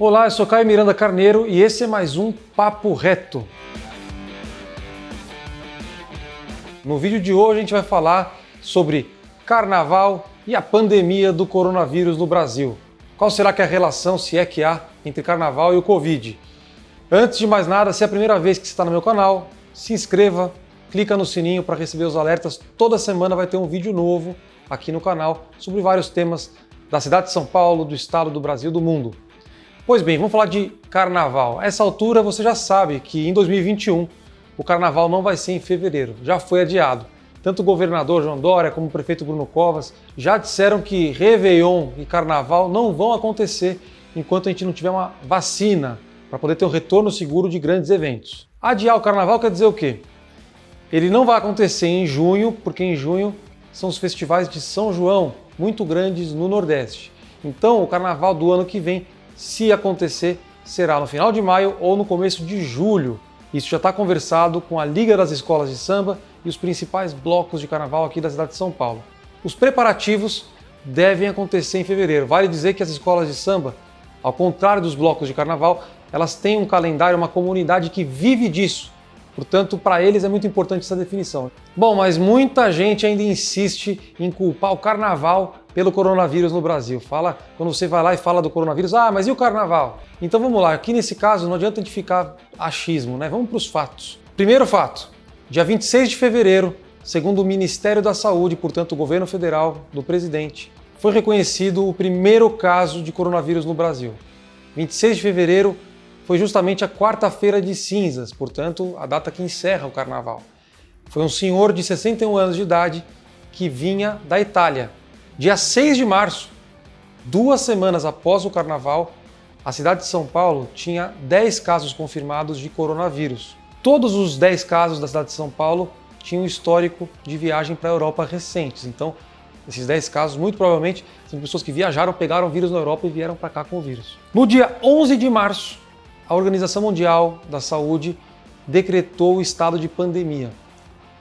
Olá, eu sou Caio Miranda Carneiro e esse é mais um Papo Reto. No vídeo de hoje a gente vai falar sobre carnaval e a pandemia do coronavírus no Brasil. Qual será que é a relação, se é que há, entre carnaval e o Covid? Antes de mais nada, se é a primeira vez que você está no meu canal, se inscreva, clica no sininho para receber os alertas. Toda semana vai ter um vídeo novo aqui no canal sobre vários temas da cidade de São Paulo, do estado, do Brasil, do mundo. Pois bem, vamos falar de carnaval. A essa altura você já sabe que em 2021 o carnaval não vai ser em fevereiro, já foi adiado. Tanto o governador João Dória como o prefeito Bruno Covas já disseram que Réveillon e carnaval não vão acontecer enquanto a gente não tiver uma vacina para poder ter um retorno seguro de grandes eventos. Adiar o carnaval quer dizer o quê? Ele não vai acontecer em junho, porque em junho são os festivais de São João, muito grandes no Nordeste. Então o carnaval do ano que vem, se acontecer, será no final de maio ou no começo de julho. Isso já está conversado com a Liga das Escolas de Samba e os principais blocos de carnaval aqui da cidade de São Paulo. Os preparativos devem acontecer em fevereiro. Vale dizer que as escolas de samba, ao contrário dos blocos de carnaval, elas têm um calendário, uma comunidade que vive disso. Portanto, para eles é muito importante essa definição. Bom, mas muita gente ainda insiste em culpar o carnaval pelo coronavírus no Brasil. Quando você vai lá e fala do coronavírus, mas e o carnaval? Então vamos lá, aqui nesse caso não adianta a gente ficar achismo, né? Vamos para os fatos. Primeiro fato, dia 26 de fevereiro, segundo o Ministério da Saúde, portanto o governo federal do presidente, foi reconhecido o primeiro caso de coronavírus no Brasil. 26 de fevereiro foi justamente a quarta-feira de cinzas, portanto a data que encerra o carnaval. Foi um senhor de 61 anos de idade que vinha da Itália. Dia 6 de março, 2 semanas após o carnaval, a cidade de São Paulo tinha 10 casos confirmados de coronavírus. Todos os 10 casos da cidade de São Paulo tinham histórico de viagem para a Europa recentes. Então, esses 10 casos, muito provavelmente, são pessoas que viajaram, pegaram o vírus na Europa e vieram para cá com o vírus. No dia 11 de março, a Organização Mundial da Saúde decretou o estado de pandemia.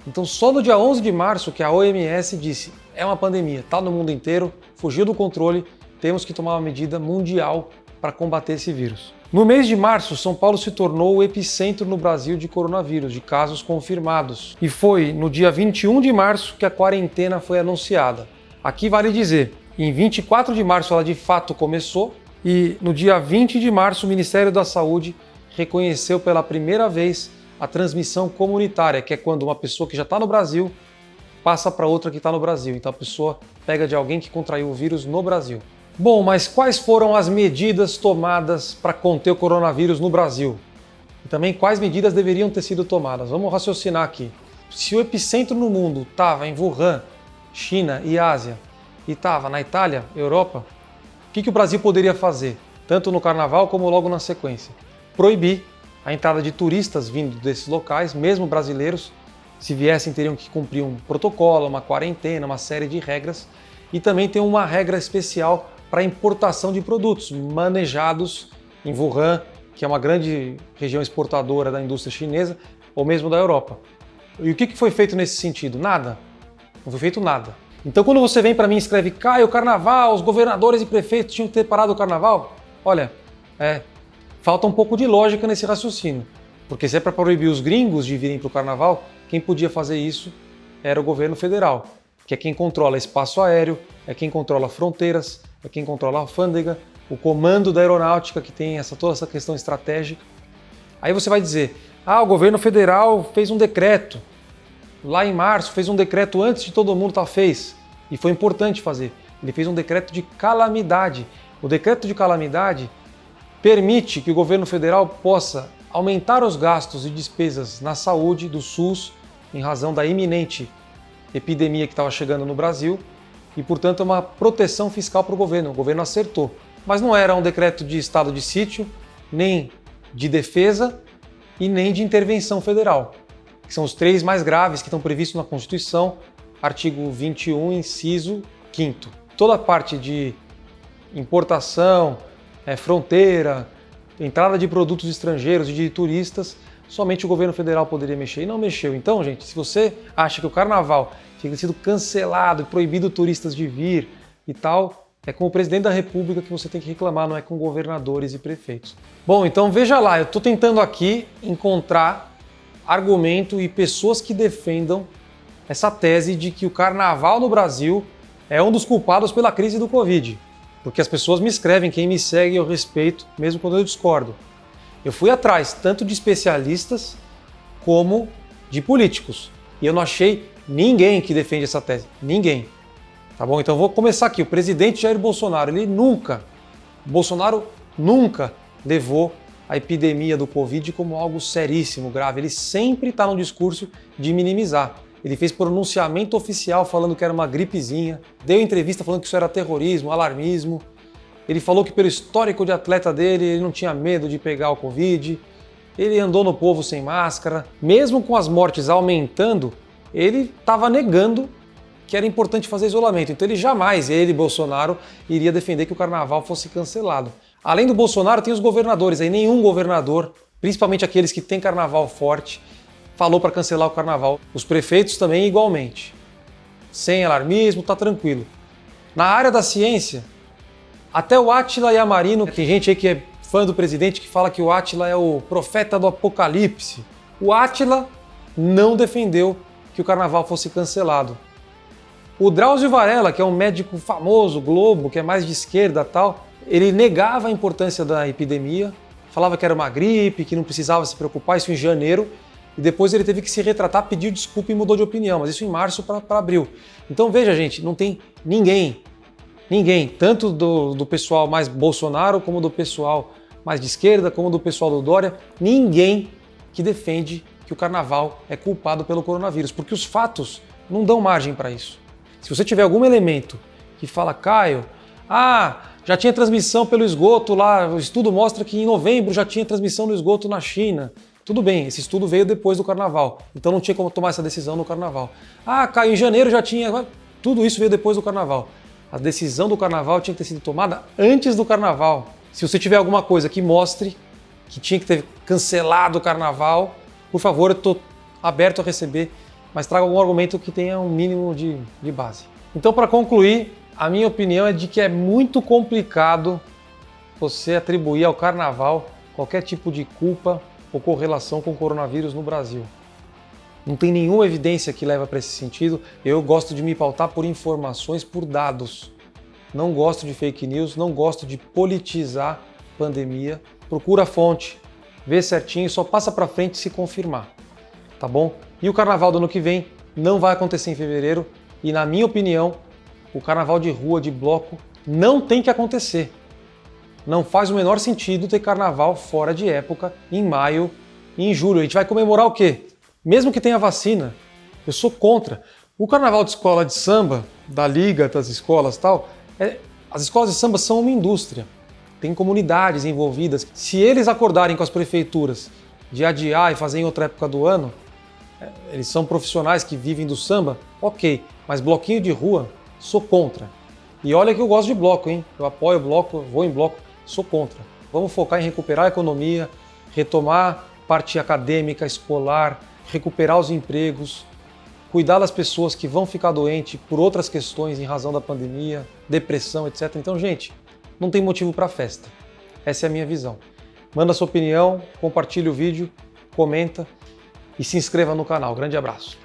Então, só no dia 11 de março que a OMS disse é uma pandemia, está no mundo inteiro, fugiu do controle, temos que tomar uma medida mundial para combater esse vírus. No mês de março, São Paulo se tornou o epicentro no Brasil de coronavírus, de casos confirmados. E foi no dia 21 de março que a quarentena foi anunciada. Aqui vale dizer, em 24 de março ela de fato começou e no dia 20 de março o Ministério da Saúde reconheceu pela primeira vez a transmissão comunitária, que é quando uma pessoa que já está no Brasil passa para outra que está no Brasil. Então a pessoa pega de alguém que contraiu o vírus no Brasil. Bom, mas quais foram as medidas tomadas para conter o coronavírus no Brasil? E também quais medidas deveriam ter sido tomadas? Vamos raciocinar aqui. Se o epicentro no mundo estava em Wuhan, China e Ásia, e estava na Itália, Europa, o que o Brasil poderia fazer? Tanto no carnaval como logo na sequência. Proibir a entrada de turistas vindo desses locais, mesmo brasileiros. Se viessem, teriam que cumprir um protocolo, uma quarentena, uma série de regras. E também tem uma regra especial para importação de produtos manejados em Wuhan, que é uma grande região exportadora da indústria chinesa, ou mesmo da Europa. E o que foi feito nesse sentido? Nada. Não foi feito nada. Então quando você vem para mim e escreve Caio, carnaval, os governadores e prefeitos tinham que ter parado o carnaval, olha, falta um pouco de lógica nesse raciocínio. Porque se é para proibir os gringos de virem para o carnaval, quem podia fazer isso era o governo federal, que é quem controla espaço aéreo, é quem controla fronteiras, é quem controla a alfândega, o comando da aeronáutica, que tem toda essa questão estratégica. Aí você vai dizer, o governo federal fez um decreto, lá em março, fez um decreto antes de todo mundo fez, e foi importante fazer. Ele fez um decreto de calamidade. O decreto de calamidade permite que o governo federal possa aumentar os gastos e despesas na saúde do SUS, em razão da iminente epidemia que estava chegando no Brasil, e, portanto, é uma proteção fiscal para o governo. O governo acertou. Mas não era um decreto de estado de sítio, nem de defesa e nem de intervenção federal, que são os 3 mais graves que estão previstos na Constituição, artigo 21, inciso 5º. Toda a parte de importação, fronteira, entrada de produtos estrangeiros e de turistas, somente o governo federal poderia mexer, e não mexeu. Então, gente, se você acha que o carnaval tinha sido cancelado e proibido turistas de vir e tal, É com o presidente da República que você tem que reclamar, não é com governadores e prefeitos. Bom, então veja lá, eu estou tentando aqui encontrar argumento e pessoas que defendam essa tese de que o carnaval no Brasil é um dos culpados pela crise do Covid. Porque as pessoas me escrevem, quem me segue eu respeito, mesmo quando eu discordo. Eu fui atrás tanto de especialistas como de políticos. E eu não achei ninguém que defende essa tese. Ninguém. Tá bom? Então vou começar aqui. O presidente Jair Bolsonaro, Bolsonaro nunca levou a epidemia do Covid como algo seríssimo, grave. Ele sempre está no discurso de minimizar. Ele fez pronunciamento oficial falando que era uma gripezinha, deu entrevista falando que isso era terrorismo, alarmismo. Ele falou que pelo histórico de atleta dele, ele não tinha medo de pegar o Covid. Ele andou no povo sem máscara. Mesmo com as mortes aumentando, ele estava negando que era importante fazer isolamento. Então ele jamais, Bolsonaro, iria defender que o carnaval fosse cancelado. Além do Bolsonaro, tem os governadores. Aí nenhum governador, principalmente aqueles que têm carnaval forte, falou para cancelar o carnaval. Os prefeitos também igualmente. Sem alarmismo, tá tranquilo. Na área da ciência, até o Átila Yamarino, tem gente aí que é fã do presidente que fala que o Átila é o profeta do apocalipse. O Átila não defendeu que o carnaval fosse cancelado. O Drauzio Varela, que é um médico famoso, Globo, que é mais de esquerda e tal, ele negava a importância da epidemia, falava que era uma gripe, que não precisava se preocupar, isso em janeiro, e depois ele teve que se retratar, pediu desculpa e mudou de opinião, mas isso em março para abril. Então veja, gente, não tem ninguém, tanto do pessoal mais Bolsonaro, como do pessoal mais de esquerda, como do pessoal do Dória, ninguém que defende que o carnaval é culpado pelo coronavírus, porque os fatos não dão margem para isso. Se você tiver algum elemento que fala, Caio, já tinha transmissão pelo esgoto lá, o estudo mostra que em novembro já tinha transmissão no esgoto na China. Tudo bem, esse estudo veio depois do carnaval, então não tinha como tomar essa decisão no carnaval. Caio, em janeiro já tinha, tudo isso veio depois do carnaval. A decisão do carnaval tinha que ter sido tomada antes do carnaval. Se você tiver alguma coisa que mostre que tinha que ter cancelado o carnaval, por favor, eu estou aberto a receber, mas traga algum argumento que tenha um mínimo de base. Então, para concluir, a minha opinião é de que é muito complicado você atribuir ao carnaval qualquer tipo de culpa ou correlação com o coronavírus no Brasil. Não tem nenhuma evidência que leva para esse sentido. Eu gosto de me pautar por informações, por dados. Não gosto de fake news, não gosto de politizar pandemia. Procura a fonte, vê certinho, só passa para frente se confirmar, tá bom? E o carnaval do ano que vem não vai acontecer em fevereiro e, na minha opinião, o carnaval de rua, de bloco, não tem que acontecer. Não faz o menor sentido ter carnaval fora de época em maio e em julho. A gente vai comemorar o quê? Mesmo que tenha vacina, eu sou contra. O carnaval de escola de samba, da liga das escolas e tal, as escolas de samba são uma indústria. Tem comunidades envolvidas. Se eles acordarem com as prefeituras de adiar e fazer em outra época do ano, eles são profissionais que vivem do samba, ok. Mas bloquinho de rua, sou contra. E olha que eu gosto de bloco, hein? Eu apoio o bloco, vou em bloco, sou contra. Vamos focar em recuperar a economia, retomar parte acadêmica, escolar, recuperar os empregos, cuidar das pessoas que vão ficar doentes por outras questões em razão da pandemia, depressão, etc. Então, gente, não tem motivo para festa. Essa é a minha visão. Manda sua opinião, compartilha o vídeo, comenta e se inscreva no canal. Grande abraço.